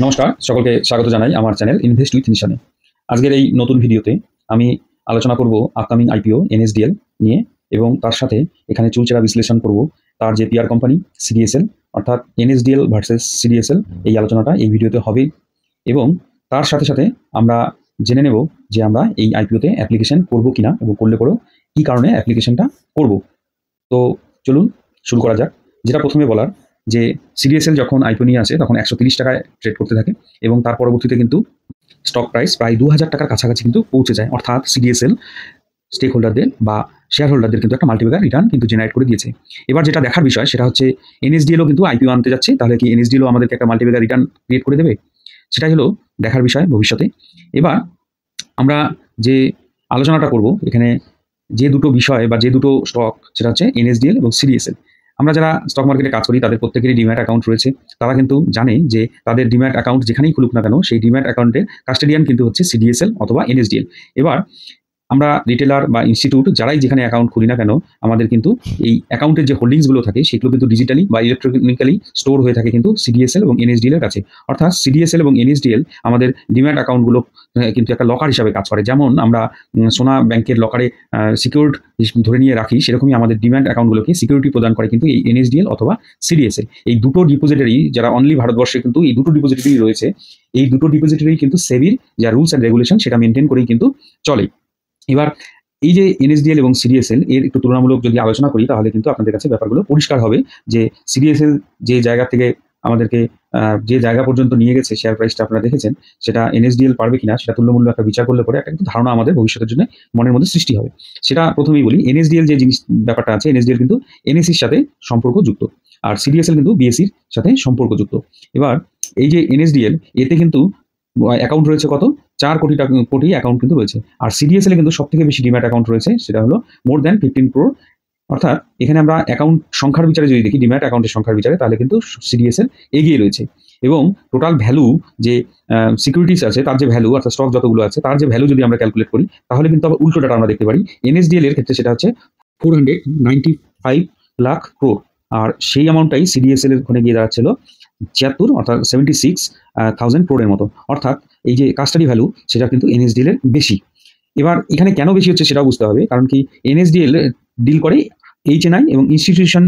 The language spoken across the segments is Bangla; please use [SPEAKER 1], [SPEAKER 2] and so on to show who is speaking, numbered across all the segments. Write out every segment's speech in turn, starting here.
[SPEAKER 1] নমস্কার, সকলকে স্বাগত জানাই আমার চ্যানেল ইনভেস্ট উইথ নিশানে। আজকের এই নতুন ভিডিওতে আমি আলোচনা করব আপকামিং আইপিও এনএসডিএল নিয়ে, এবং তার সাথে এখানে চুলচেরা বিশ্লেষণ করব তার যে পিআর কোম্পানি সিডিএসএল, অর্থাৎ এনএসডিএল ভার্সেস সিডিএসএল। এই আলোচনাটা এই ভিডিওতে হবে, এবং তার সাথে সাথে আমরা জেনে নেব যে আমরা এই আইপিওতে অ্যাপ্লিকেশন করব কিনা, এবং করলে পরেও কী কারণে অ্যাপ্লিকেশনটা করব। তো চলুন শুরু করা যাক। যেটা প্রথমে বলার, যে সিডিএসএল যখন আইপিও নিয়ে আসে তখন 130 টাকায় ট্রেড করতে থাকে, এবং তার পরবর্তীতে কিন্তু স্টক প্রাইস প্রায় 2000 টাকার কাছাকাছি কিন্তু পৌঁছে যায়। অর্থাৎ সিডিএসএল স্টেক হোল্ডারদের বা শেয়ার হোল্ডারদের কিন্তু একটা মাল্টিপ্যাকার রিটার্ন কিন্তু জেনারেট করে দিয়েছে। এবার যেটা দেখার বিষয় সেটা হচ্ছে এনএসডিএলও কিন্তু আইপিও আনতে যাচ্ছে, তাহলে কি এনএসডিএলও আমাদেরকে একটা মাল্টিপ্যাকার রিটার্ন ক্রিয়েট করে দেবে? সেটাই হলো দেখার বিষয় ভবিষ্যতে। এবার আমরা যে আলোচনাটা করব এখানে, যে দুটো বিষয় বা যে দুটো স্টক, সেটা হচ্ছে এনএসডিএল এবং সিডিএসএল। আমরা যারা স্টক মার্কেটে কাজ করি তাদের প্রত্যেকেরই ডিম্যাট অ্যাকাউন্ট রয়েছে। তারা কিন্তু জানে যে তাদের ডিম্যাট অ্যাকাউন্ট যেখানেই খুলুক না কেন, সেই ডিম্যাট অ্যাকাউন্টের কাস্টোডিয়ান কিন্তু হচ্ছে সিডিএসএল অথবা এনএসডিএল। এবার আমরা রিটেলার বা ইনস্টিটিউট যারাই যেখানে অ্যাকাউন্ট খুলি না কেন, আমাদের কিন্তু এই অ্যাকাউন্টের যে হোল্ডিংসগুলো থাকে সেগুলো কিন্তু ডিজিটালি বা ইলেকট্রনিক্যালি স্টোর হয়ে থাকে কিন্তু সিডিএসএল এবং এনএসডিএল এর কাছে। অর্থাৎ সিডিএসএল এবং এনএসডিএল আমাদের ডিম্যাট অ্যাকাউন্টগুলো কিন্তু একটা লকার হিসাবে কাজ করে। যেমন আমরা সোনা ব্যাংকের লকারে সিকিউরড ধরে নিয়ে রাখি, সেরকমই আমাদের ডিম্যাট অ্যাকাউন্টগুলোকে সিকিউরিটি প্রদান করে কিন্তু এই এনএসডিএল অথবা সিডিএসএল। এই দুটো ডিপোজিটারি, যারা অনলি ভারতবর্ষে কিন্তু এই দুটো ডিপোজিটারি রয়েছে, এই দুটো ডিপোজিটারি কিন্তু সেবির যা রুলস অ্যান্ড রেগুলেশন সেটা মেনটেন করেই কিন্তু চলে। এবার এই যে এনএসডিএল এবং সিডিএসএল এর একটু তুলনামূলক যদি আলোচনা করি, তাহলে কিন্তু আপনাদের কাছে ব্যাপারগুলো পরিষ্কার হবে যে সিডিএসএল যে জায়গা থেকে আমাদেরকে যে জায়গা পর্যন্ত নিয়ে গেছে শেয়ার প্রাইসটা আপনারা দেখেছেন, সেটা এনএসডিএল পারবে কিনা সেটা তুল্যমূল্য একটা বিচার করলে পরে একটা কিন্তু ধারণা আমাদের ভবিষ্যতের জন্য মনের মধ্যে সৃষ্টি হবে। সেটা প্রথমেই বলি, এনএসডিএল যে জিনিস ব্যাপারটা আছে, এনএসডিএল কিন্তু এনএসির সাথে সম্পর্কযুক্ত, আর সিডিএসএল কিন্তু বিএসির সাথে সম্পর্কযুক্ত। এবার এই যে এনএসডিএল, এতে কিন্তু অ্যাকাউন্ট রয়েছে কত, 4 কোটি অ্যাকাউন্ট কিন্তু রয়েছে। আর সিডিএসএল কিন্তু সব থেকে বেশি ডিম্যাট অ্যাকাউন্ট রয়েছে, সেটা হলো মোর দ্যান 15 crore। অর্থাৎ এখানে আমরা অ্যাকাউন্ট সংখ্যার বিচারে যদি দেখি, ডিম্যাট অ্যাকাউন্টের সংখ্যার বিচারে, তাহলে কিন্তু সিডিএসএল এগিয়ে রয়েছে। এবং টোটাল ভ্যালু যে সিকিউরিটিস আছে তার যে ভ্যালু, অর্থাৎ স্টক যতগুলো আছে তার যে ভ্যালু যদি আমরা ক্যালকুলেট করি, তাহলে কিন্তু আবার উল্টো ডাটা আমরা দেখতে পারি। এনএসডিএল এর ক্ষেত্রে সেটা হচ্ছে 495 লাখ ক্রোর, আর সেই অ্যামাউন্টটাই সিডিএসএল এর ওখানে গিয়ে দাঁড়াচ্ছিল 76, অর্থাৎ 76,000 crore মতো। অর্থাৎ এই যে কাস্টাডি ভ্যালু সেটা কিন্তু এনএসডিএল এর বেশি। এবার এখানে কেন বেশি হচ্ছে সেটাও বুঝতে হবে, কারণ কি এনএসডিএল ডিল করে এইচএনআই এবং ইনস্টিটিউশন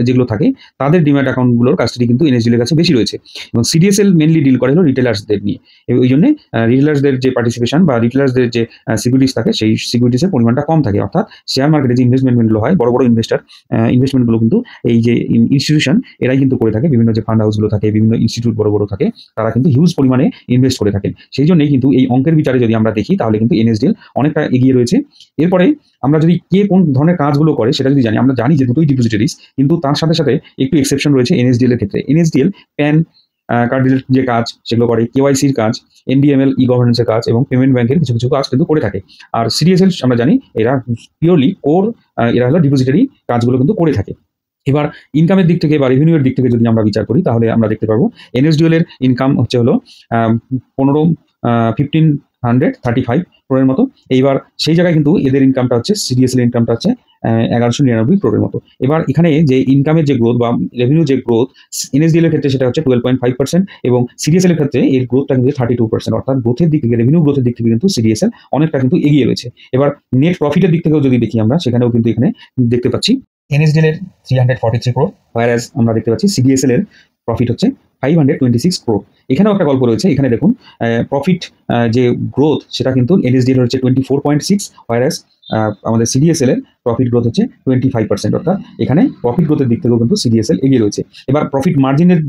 [SPEAKER 1] যেগুলো থাকে তাদের ডিম্যাট অ্যাকাউন্টগুলোর কাস্টাডি কিন্তু এনএসডিএল এর কাছে বেশি রয়েছে, এবং সিডিএসএল মেনলি ডিল করে হলো রিটেলার্সদের নিয়ে। ওই জন্য রিটেলার্সদের যে পার্টিসিপেশন বা রিটেলার্সদের যে সিকিউরিটিস থাকে, সেই সিকিউরিটিসের পরিমাণটা কম থাকে। অর্থাৎ শেয়ার মার্কেটে যে ইনভেস্টমেন্টগুলো হয়, বড় বড় ইনভেস্টমেন্টগুলো কিন্তু এই যে ইনস্টিটিউশন এরাই কিন্তু করে থাকে। বিভিন্ন যে ফান্ড হাউসগুলো থাকে, বিভিন্ন ইনস্টিটিউট বড় বড় থাকে, তারা কিন্তু হিউজ পরিমাণে ইনভেস্ট করে থাকেন। সেই জন্যই কিন্তু এই অঙ্কের বিচারে যদি আমরা দেখি, তাহলে কিন্তু এনএসডিএল অনেকটা এগিয়ে রয়েছে। এরপরে আমরা যদি কে কোন ধরনের কাজগুলো করে সেটা যদি জানি, আমরা জানি যে দুটোই ডিপোজিটারিজ, কিন্তু তার সাথে সাথে একটু এক্সেপশন রয়েছে এনএসডিএল এর ক্ষেত্রে। এনএসডিএল প্যান কার্ড রিলেটেড যে কাজ সেগুলো করে, কেওয়াইসির কাজ, এনডিএমএল ই গভর্নেন্সের কাজ এবং পেমেন্ট ব্যাংকের কিছু কিছু কাজ কিন্তু করে থাকে। আর সিডিএসএল আমরা জানি এরা পিওরলি কোর, এরা হলো ডিপোজিটারি কাজগুলো কিন্তু করে থাকে। এবার ইনকামের দিক থেকে বা রেভিনিউয়ের দিক থেকে যদি আমরা বিচার করি, তাহলে আমরা দেখতে পারবো এনএসডিএল এর ইনকাম হচ্ছে হলো 1,535 crore মতো। এইবার সেই জায়গায় কিন্তু এদের ইনকামটা হচ্ছে, সিডিএসএল ইনকামটা হচ্ছে 1199 crore মতো। এবার এখানে যে ইনকামের যে গ্রোথ বা রেভিনিউ যে গ্রোথ, এনএসডিএল এর ক্ষেত্রে সেটা হচ্ছে 12.5%, এবং সিডিএসএল এর ক্ষেত্রে এর গ্রোথটা কিন্তু 32%। অর্থাৎ গ্রোথের দিক থেকে, রেভিনিউ গ্রোথের দিক থেকে কিন্তু সিডিএসএল অনেকটা কিন্তু এগিয়ে রয়েছে। এবার নেট প্রফিটের দিক থেকেও যদি দেখি আমরা, সেখানেও কিন্তু এখানে দেখতে পাচ্ছি এনএসডিএল এর 343 crore, হোয়ারাজ আমরা দেখতে পাচ্ছি সিডিএসএল এর প্রফিট হচ্ছে 526 crore। এখানেও একটা গল্প রয়েছে। এখানে দেখুন প্রফিট যে গ্রোথ সেটা কিন্তু এনএসডিএল হচ্ছে 24.6, হোয়ারাজ আমাদের সিডিএসএল এর প্রফিট গ্রোথ হচ্ছে 25%। অর্থাৎ এখানে প্রফিট গ্রোথের দিক থেকেও কিন্তু সিডিএসএল এগিয়ে রয়েছে। এবার প্রফিট মার্জিনের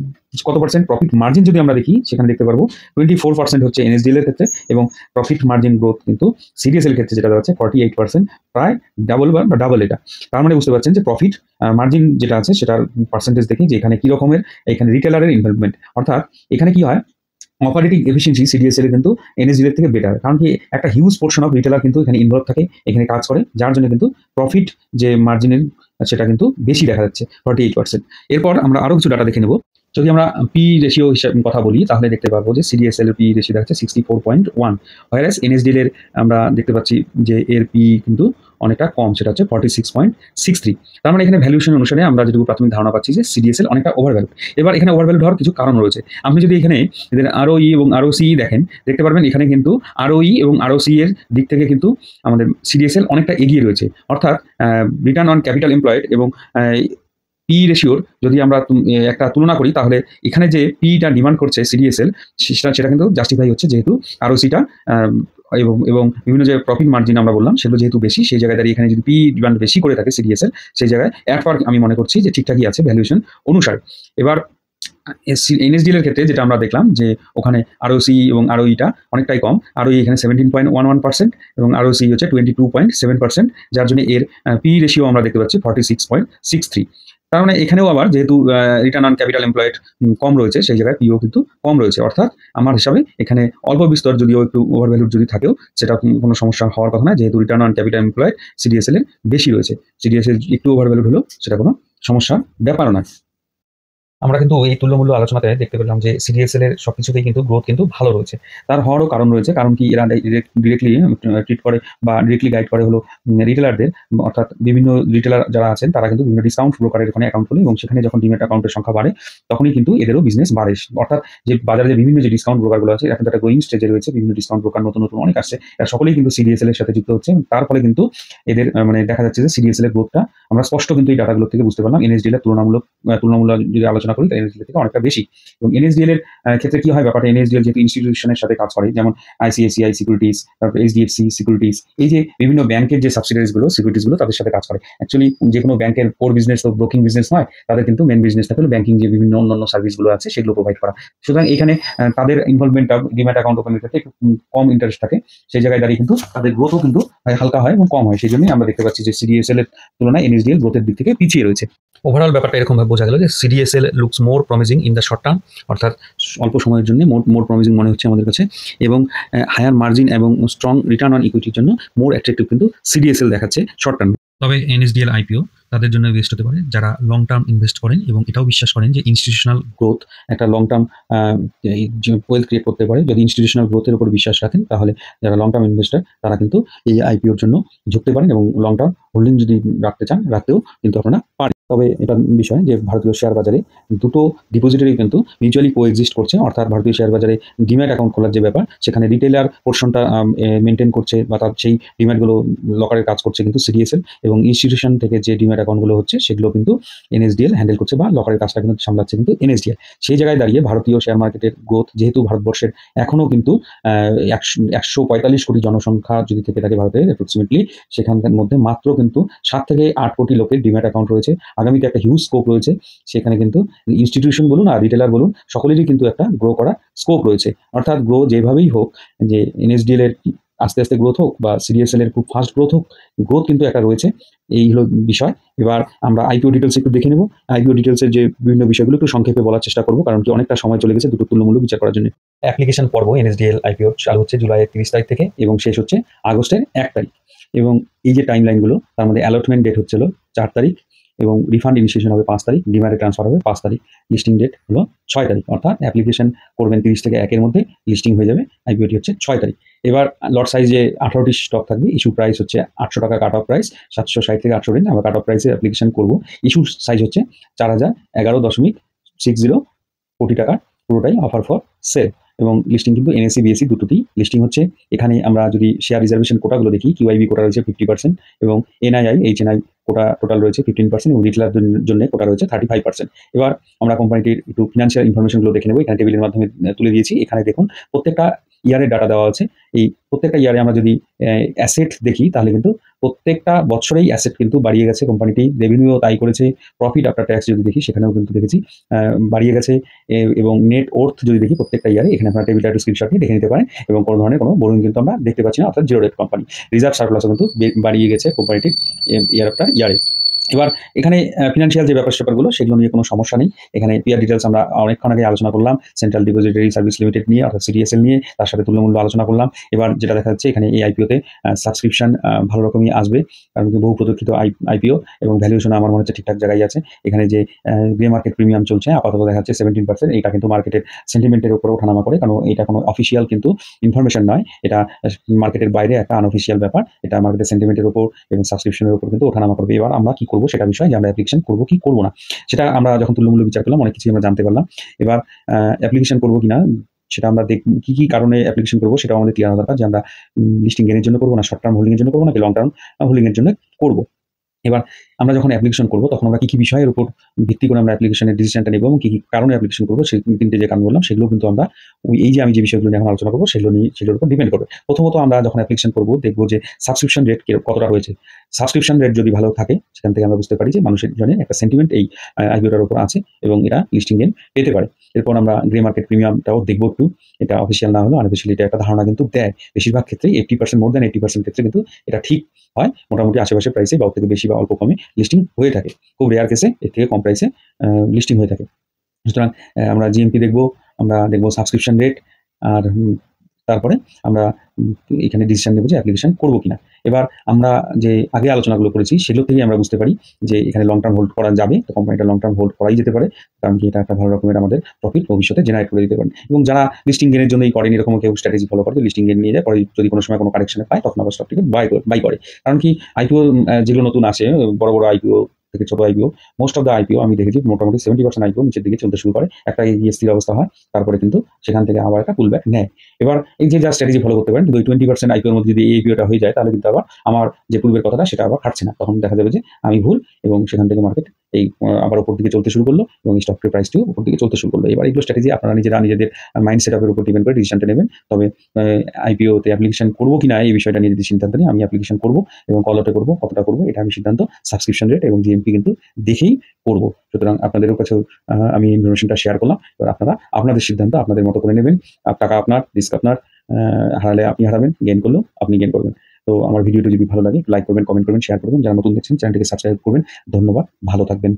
[SPEAKER 1] কত পার্সেন্ট, প্রফিট মার্জিন যদি আমরা দেখি, সেখানে দেখতে পারবো 24% হচ্ছে এনএসডিএল এর ক্ষেত্রে, এবং প্রফিট মার্জিন গ্রোথ কিন্তু সিডিএসএল ক্ষেত্রে যেটা দাঁড়াচ্ছে 48%, প্রায় ডাবল বা ডাবল এটা। তার মানে বুঝতে পারছেন যে প্রফিট মার্জিন যেটা আছে সেটার পার্সেন্টেজ দেখি যে এখানে কি রকমের, এখানে রিটেলারের ইনভলভমেন্ট। অর্থাৎ এখানে কি হয়, অপারেটিং এফিসিয়েন্সি সিডিএসএল এর কিন্তু এনএসডিএল থেকে বেটার, কারণ কি একটা হিউজ পোর্শন অফ রিটেলার কিন্তু এখানে ইনভলভ থাকে, এখানে কাজ করে, যার জন্য কিন্তু প্রফিট যে মার্জিনের সেটা কিন্তু বেশি দেখা যাচ্ছে 48%। এরপর আমরা আরও কিছু ডাটা দেখে নেব। যদি আমরা পি রেশিও হিসাবে কথা বলি তাহলে দেখতে পাবো যে সিডিএসএল এর পি রেশিও দেখাচ্ছে 64.1, হোয়ারাস এনএসডিএল এর আমরা দেখতে পাচ্ছি যে এর পি কিন্তু অনেকটা কম, সেটা হচ্ছে 46.63। তার মানে এখানে ভ্যালুয়েশন অনুসারে আমরা যেটুকু প্রাথমিক ধারণা পাচ্ছি যে সিডিএসএল অনেকটা ওভারভ্যালু। এবার এখানে ওভারভ্যালু হওয়ার কিছু কারণ রয়েছে। আপনি যদি এখানে এদের আরওই এবং আরওসি দেখেন, দেখতে পারবেন এখানে কিন্তু আরওই এবং আরওসি এর দিক থেকে কিন্তু আমাদের সিডিএসএল অনেকটা এগিয়ে রয়েছে। অর্থাৎ রিটার্ন অন ক্যাপিটাল এমপ্লয়েড এবং পি রেশিওর যদি আমরা একটা তুলনা করি তাহলে এখানে যে পিটা ডিমান্ড করছে সিডিএসএল সেটা কিন্তু জাস্টিফাই হচ্ছে, যেহেতু আরওসিটা এবং এবং বিভিন্ন যে প্রফিট মার্জিন আমরা বললাম সেগুলো যেহেতু বেশি, সেই জায়গায় দাঁড়িয়ে এখানে যদি পি ডিমান্ড বেশি করে থাকে সিডিএসএল, সেই জায়গায় অ্যাট আমি মনে করছি যে ঠিকঠাকই আছে ভ্যালুয়েশন অনুসারে। এবার এনএসডিএল এর ক্ষেত্রে যেটা আমরা দেখলাম যে ওখানে আরওসি এবং আরওইটা অনেকটাই কম। আরওই এখানে 17.11% এবং আরওসি হচ্ছে 22.7%, যার জন্য এর পি রেশিও আমরা দেখতে পাচ্ছি 46.63। তার মানে এখানেও আবার যেহেতু রিটার্ন অন ক্যাপিটাল এমপ্লয়েড কম রয়েছে, সেই জায়গায় পিও কিন্তু কম রয়েছে। অর্থাৎ আমার হিসাবে এখানে অল্প বিস্তর যদিও একটু ওভারভ্যালু যদি থাকেও সেটা কোনো সমস্যা হওয়ার কথা না, যেহেতু return on capital employed CDSL এর বেশি রয়েছে। সিডিএসএল একটু ওভারভ্যালু হলেও সেটা কোনো সমস্যার ব্যাপারও নয়। আমরা কিন্তু এই তুল্যমূল্য আলোচনাতে দেখতে পেলাম যে সিডিএসএল এর সবকিছুতেই কিন্তু গ্রোথ কিন্তু ভালো রয়েছে। তার হওয়ারও কারণ রয়েছে, কারণ কি এরা ডিরেক্টলি ট্রিট করে বা ডিরেক্টলি গাইড করে হলো রিটেলারদের, অর্থাৎ বিভিন্ন রিটেলার যারা আছেন তারা কিন্তু বিভিন্ন ডিসকাউন্ট ব্রোকারের ওখানে অ্যাকাউন্ট খোলে এবং সেখানে যখন ডিমেট অ্যাকাউন্টের সংখ্যা বাড়ে তখনই কিন্তু এদেরও বিজনেস বাড়ে। অর্থাৎ যে বাজারে যে বিভিন্ন যে ডিসকাউন্ট ব্রোকারগুলো আছে এখন তারা গ্রোয়িং স্টেজে রয়েছে, বিভিন্ন ডিসকাউন্ট ব্রোকার নতুন নতুন অনেক আসছে, এরা সকলেই কিন্তু সিডিএসএল এর সাথে যুক্ত হচ্ছে। তার ফলে কিন্তু এদের মানে দেখা যাচ্ছে যে সিডিএসএল এর গ্রোথটা আমরা স্পষ্ট কিন্তু এই ডাটাগুলো থেকে বুঝতে পারলাম। এনএসডিএল এর তুলনামূলক যদি আলোচনা করি তাহলে এনএসডিএল থেকে অনেকটা বেশি। এবং এনএসডিএল এর ক্ষেত্রে কি হয় ব্যাপারটা, এনএসডিএল যেহেতু ইনস্টিটিউশনের সাথে কাজ করে, যেমন আইসিআইসিআই সিকিউরিটিজ, তারপর এইচডিএফসি সিকিউরিটিজ, এই যে বিভিন্ন ব্যাংকের যে সিকিউরিটিজগুলো তাদের সাথে কাজ করে। অ্যাকচুয়ালি যে কোনো ব্যাংকের কোর বিজনেস তো ব্রোকিং বিজনেস নয়, তাদের কিন্তু মেন বিজনেস থাকে ব্যাংকিং যে বিভিন্ন অন্যান্য সার্ভিসগুলো আছে সেগুলো প্রোভাইড করা। সুতরাং এখানে তাদের ইনভলভমেন্টটা ডিম্যাট অ্যাকাউন্ট ওপেনের ক্ষেত্রে একটু কম ইন্টারেস্ট থাকে, সেই জায়গায় দাঁড়িয়ে কিন্তু তাদের গ্রোথও কিন্তু হালকা হয় এবং কম হয়। সেই জন্যই আমরা দেখতে পাচ্ছি যে সিডিএসএল এর তুলনায় এনএসডিএল গ্রোথের দিক থেকে পিছিয়ে রয়েছে। ওভারঅল ব্যাপারটা এরকমভাবে বোঝা গেল যে CDSL looks more promising in the short term, অর্থাৎ অল্প সময়ের জন্য মোর প্রমিজিং মনে হচ্ছে আমাদের কাছে, এবং হায়ার মার্জিন এবং স্ট্রং রিটার্ন অন ইকুইটির জন্য মোর অ্যাট্রাকটিভ কিন্তু সিডিএসএল দেখাচ্ছে শর্ট টার্ম। তবে এনএসডিএল আইপিও তাদের জন্য বেস্ট হতে পারে যারা লং টার্ম ইনভেস্ট করেন এবং এটাও বিশ্বাস করেন যে ইনস্টিটিউশনাল গ্রোথ একটা লং টার্ম ওয়েলথ ক্রিয়েট করতে পারে। যদি ইনস্টিটিউশনাল গ্রোথের উপর বিশ্বাস রাখেন তাহলে যারা লং টার্ম ইনভেস্টার তারা কিন্তু এই আইপিওর জন্য ঝুঁকতে পারেন এবং লং টার্ম হোল্ডিং যদি রাখতে চান রাখতেও কিন্তু আপনারা পারেন। তবে এটা বিষয় যে ভারতীয় শেয়ার বাজারে দুটো ডিপোজিটরি কিন্তু মিউচুয়ালি কোএক্সিস্ট করছে, অর্থাৎ ভারতীয় শেয়ার বাজারে ডিম্যাট অ্যাকাউন্ট খোলার যে ব্যাপার সেখানে রিটেলার পোর্শনটা মেনটেন করছে বা তার সেই ডিম্যাটগুলো লকারের কাজ করছে কিন্তু সিডিএসএল, এবং ইনস্টিটিউশন থেকে যে ডিম্যাট অ্যাকাউন্টগুলো হচ্ছে সেগুলো কিন্তু এনএসডিএল হ্যান্ডেল করছে বা লকারের কাজটা কিন্তু সামলাচ্ছে কিন্তু এনএসডিএল। সেই জায়গায় দাঁড়িয়ে ভারতীয় শেয়ার মার্কেটের গ্রোথ, যেহেতু ভারতবর্ষের এখনও কিন্তু 145 কোটি জনসংখ্যা যদি থেকে থাকে ভারতের অ্যাপ্রক্সিমেটলি, সেখানকার মধ্যে মাত্র কিন্তু 7 থেকে 8 কোটি লোকের ডিম্যাট অ্যাকাউন্ট রয়েছে। আগামীতে একটা হিউজ স্কোপ রয়েছে, সেখানে কিন্তু ইনস্টিটিউশন বলুন আর রিটেলার বলুন সকলেরই কিন্তু একটা গ্রো করার স্কোপ রয়েছে। অর্থাৎ গ্রো যেভাবেই হোক, যে এনএসডিএল এর আস্তে আস্তে গ্রোথ হোক বা সিডিএসএল এর খুব ফাস্ট গ্রোথ হোক, গ্রোথ কিন্তু একটা রয়েছে, এই হলো বিষয়। এবার আমরা আইপিও ডিটেলস একটু দেখে নেব। আইপিও ডিটেলসের যে বিভিন্ন বিষয়গুলো একটু সংক্ষেপে বলার চেষ্টা করবো, কারণ কি অনেকটা সময় চলে গেছে দুটো তুল্যমূল্য বিচার করার জন্য। অ্যাপ্লিকেশন পর্ব এনএসডিএল আইপিও চালু হচ্ছে জুলাইয়ের 30 তারিখ থেকে এবং শেষ হচ্ছে আগস্টের 1 তারিখ। এবং এই যে টাইম লাইনগুলো তার মধ্যে অ্যালটমেন্ট ডেট হচ্ছিল 4 তারিখ এবং রিফান্ড ইনিশিয়েশন হবে 5 তারিখ, ডিম্যাটে ট্রান্সফার হবে 5 তারিখ, লিস্টিং ডেট হলো 6 তারিখ। অর্থাৎ অ্যাপ্লিকেশন করবেন 30 থেকে 1-এর মধ্যে, লিস্টিং হয়ে যাবে আইপিওটি হচ্ছে 6 তারিখ। এবার লট সাইজ যে 18টি স্টক থাকবে, ইস্যু প্রাইস হচ্ছে 800 টাকা কাট অফ প্রাইস, 760 থেকে 800 রেঞ্জ আমরা কাট অফ প্রাইসে অ্যাপ্লিকেশন করবো। ইস্যু সাইজ হচ্ছে 4011.60 কোটি টাকা, পুরোটাই অফার ফর সেল। এবং লিস্টিং কিন্তু এনএসসি বিএসসি দুটোতেই লিস্টিং হচ্ছে। এখানে আমরা যদি শেয়ার রিজার্ভেশন কোটাগুলো দেখি, কিউআইবি কোটা রয়েছে 50% এবং এনআইআই এইচএনআই কোটা টোটাল রয়েছে 15% এবং রিটেলার জন্য কোটা রয়েছে 35%। এবার আমরা কোম্পানিটির একটু ফিনান্সিয়াল ইনফরমেশনগুলো দেখে নেব, এখানে টেবিলের মাধ্যমে তুলে দিয়েছি। এখানে দেখুন প্রত্যেকটা ইয়ারের ডাটা দেওয়া আছে। এই প্রত্যেকটা ইয়ারে আমরা যদি অ্যাসেট দেখি তাহলে কিন্তু প্রত্যেকটা বছরেই অ্যাসেট কিন্তু বাড়িয়ে গেছে কোম্পানিটি, রেভিনিউও তাই করেছে। প্রফিট আফটার ট্যাক্স যদি দেখি সেখানেও কিন্তু দেখেছি বাড়িয়ে গেছে। এবং নেট ওর্থ যদি দেখি প্রত্যেকটা ইয়ারে, এখানে আপনারা টেবিলটা একটু স্ক্রিনশট নিয়ে দেখে নিতে পারেন। এবং কোনো ধরনের কোনো বোরিং কিন্তু আমরা দেখতে পাচ্ছি না, অর্থাৎ জিরো ডেট কোম্পানি। রিজার্ভ সারপ্লাসও কিন্তু বাড়িয়ে গেছে কোম্পানিটির ইয়ার আফটার ইয়ারে। এবার এখানে ফিনান্সিয়াল যে ব্যাপারগুলো সেগুলো নিয়ে কোনো সমস্যা নেই। এখানে পিআর ডিটেলস আমরা অনেকক্ষণ আগে আলোচনা করলাম, সেন্ট্রাল ডিপোজিটরি সার্ভিস লিমিটেড নিয়ে অর্থাৎ সিডিএসএল নিয়ে, তার সাথে তুল্যমূল্য আলোচনা করলাম। এবার যেটা দেখা যাচ্ছে এখানে এই আইপিওতে সাবস্ক্রিপশন ভালো রকমই আসবে, কারণ কি বহু প্রতীক্ষিত আইপিও এবং ভ্যালুয়েশন আমার মনে হচ্ছে ঠিকঠাক জায়গায় আছে। এখানে যে গ্রে মার্কেট প্রিমিয়াম চলছে আপাতত দেখা যাচ্ছে 17%, এটা কিন্তু মার্কেটের সেন্টিমেন্টের উপরে ওঠানামা করে, কারণ এটা কোনো অফিসিয়াল কিন্তু ইনফরমেশন নয়, এটা মার্কেটের বাইরে একটা আনঅফিসিয়াল ব্যাপার, এটা মার্কেটের সেন্টিমেন্টের উপর এবং সাবস্ক্রিপশনের উপর কিন্তু ওঠানামা করবে। এবার আমরা কি করবো সেটা বিষয়, যে আমরা অ্যাপ্লিকেশন করবো কি করবো না, সেটা আমরা যখন তুল্যমূল্য বিচার করলাম অনেক কিছুই আমরা জানতে পারলাম। এবার অ্যাপ্লিকেশন করবো কিনা সেটা আমরা কি কি কারণে অ্যাপ্লিকেশন করবো সেটাও আমাদের ক্লিয়ার হওয়া দরকার, যে আমরা লিস্টিং গেনের জন্য করবো, না শর্ট টার্ম হোল্ডিং এর জন্য করবো, নাকি লং টার্ম হোল্ডিং এর জন্য করবো। এবার আমরা যখন অ্যাপ্লিকেশন করবো তখন আমরা কি বিষয়ের উপর ভিত্তি করে আমরা অ্যাপ্লিকেশনের ডিসিশনটা নেবো এবং কি কারণে অ্যাপ্লিকেশন করবো, সেই 3টে যে কারণ বললাম সেগুলো কিন্তু আমরা এই যে আমি যে বিষয়গুলো নিয়ে এখন আলোচনা করবো সেগুলোর উপর ডিপেন্ড করবে। প্রথমত আমরা যখন অ্যাপ্লিকেশন করবো দেখবো যে সাবস্ক্রিপশন রেট কতটা রয়েছে। সাবস্ক্রিপশন রেট যদি ভালো থাকে সেখান থেকে আমরা বুঝতে পারি যে মানুষের জন্য একটা সেন্টিমেন্ট এই আইপিওটার উপর আছে এবং এরা লিস্টিং গেন পেতে পারে। এরপর আমরা গ্রে মার্কেট প্রিমিয়ামটাও দেখবো একটু, এটা অফিসিয়াল না হলেও আনঅফিসিয়াল এটা একটা ধারণা কিন্তু দেয়। বেশিরভাগ ক্ষেত্রেই 80%, মোর দ্যান 80% ক্ষেত্রে কিন্তু এটা ঠিক হয়, মোটামুটি আশেপাশে প্রাইসে বা ওর থেকে বেশি বা অল্প কমে লিস্টিং হয়ে থাকে। খুব রেয়ার কেসে এর থেকে কম প্রাইসে লিস্টিং হয়ে থাকে। সুতরাং আমরা জিএমপি দেখবো, আমরা দেখবো সাবস্ক্রিপশন রেট, আর তারপরে আমরা এখানে ডিসিশন নেবো যে অ্যাপ্লিকেশন করবো কিনা। এবার আমরা যে আগে আলোচনাগুলো করেছি সেগুলো থেকেই আমরা বুঝতে পারি যে এখানে লং টার্ম হোল্ড করা যাবে, তো কোম্পানিটা লং টার্ম হোল্ড করাই যেতে পারে, কারণ কি এটা একটা ভালো রকমের আমাদের প্রফিট ভবিষ্যতে জেনারেট করে দিতে পারেন। এবং যারা লিস্টিং গেনের জন্যই করেন, এরকম কেউ স্ট্র্যাটেজি ফলো করে লিস্টিং গেন নিয়ে যায়, পরে যদি কোনো সময় কোনো কারেকশনে পায় তখন আবার স্টকটিকে বাই করে। কারণ কি আইপিও যেগুলো নতুন আসে, বড় বড় আইপিও থেকে ছোট IPO, most of the IPO আমি দেখেছি মোটামুটি 70% আইপিও নিচের দিকে চলতে শুরু করে, একটা গিয়ে স্থির অবস্থা হয়, তারপরে কিন্তু সেখান থেকে আবার একটা পুলব্যাক নেয়। এবার এই যে যা স্ট্র্যাটেজি ফলো করতে পারেন, কিন্তু ওই 20% আইপিওর মধ্যে যদি এই আইপিওটা হয়ে যায় তাহলে কিন্তু আবার আমার যে পূর্বের কথাটা সেটা আবার খাটছে না, তখন দেখা যাবে যে আমি ভুল এবং সেখান থেকে মার্কেট এই আবার উপর দিকে চলতে শুরু করলো এবং স্টকের প্রাইসটিও উপর দিকে চলতে শুরু করলো। এবার এইগুলো স্ট্র্যাটেজি আপনারা নিজেদের মাইন্ড সেট আপের উপর ডিপেন্ড করে ডিসিশনটা নেবেন। তবে আইপিওতে অ্যাপ্লিকেশন করবো কিনা এই বিষয়টা নিয়ে যদি সিদ্ধান্ত নিই, আমি অ্যাপ্লিকেশন করবো এবং কতটা করবো কতটা করবো এটা আমি সিদ্ধান্ত সাবস্ক্রিপশন রেট এবং জিএমপি কিন্তু দেখেই করবো। সুতরাং আপনাদেরও কাছেও আমি ইনফরমেশনটা শেয়ার করলাম। এবার আপনারা আপনাদের সিদ্ধান্ত আপনাদের মতো করে নেবেন। টাকা আপনার, রিস্ক আপনার, হারালে আপনি হারাবেন, গেইন করলেও আপনি গেইন করবেন। তো আমার ভিডিওটি যদি ভালো লাগে লাইক করবেন, কমেন্ট করবেন, শেয়ার করবেন। যারা নতুন দেখছেন চ্যানেলটিকে সাবস্ক্রাইব করবেন। ধন্যবাদ, ভালো থাকবেন।